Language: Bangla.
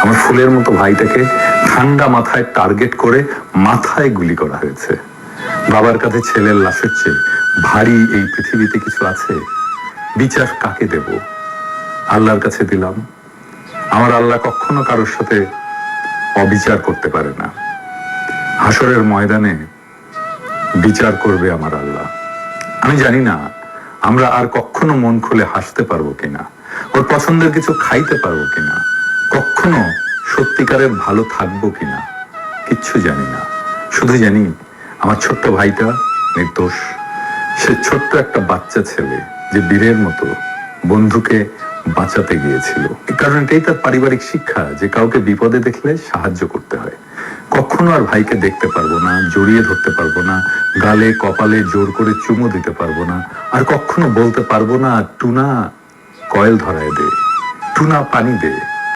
আমার ফুলের মতো ভাইটাকে ঠান্ডা মাথায় টার্গেট করে মাথায় গুলি করা হয়েছে। বাবার কাছে ছেলের লাশের চেয়ে ভারী এই পৃথিবীতে কিছু আছে? বিচার কাকে দেব? আল্লাহর কাছে দিলাম। আমার আল্লাহ কখনো কারোর সাথে অবিচার করতে পারে না। হাসরের ময়দানে বিচার করবে আমার আল্লাহ। আমি জানি না আমরা আর কখনো মন খুলে হাসতে পারবো কিনা, ওর পছন্দের কিছু খাইতে পারবো কিনা, কখনো সত্যিকারের ভালো থাকবো কিনা, কিচ্ছু জানি না। শুধু জানি আমার ছোট্ট ভাইটা নির্দোষ। সে ছোট্ট একটা বাচ্চা ছেলে যে বীরের মতো বন্ধুকে বাঁচাতে গিয়েছিল। কারণ এটাই তার পারিবারিক শিক্ষা যে কাউকে বিপদে দেখলে সাহায্য করতে হয়। কখনো আর ভাইকে দেখতে পারবো না, জড়িয়ে ধরতে পারবো না, গালে কপালে জোর করে চুমু দিতে পারবো না, আর কখনো বলতে পারবো না টুনা কয়েল ধরায় দে, টুনা পানি দে।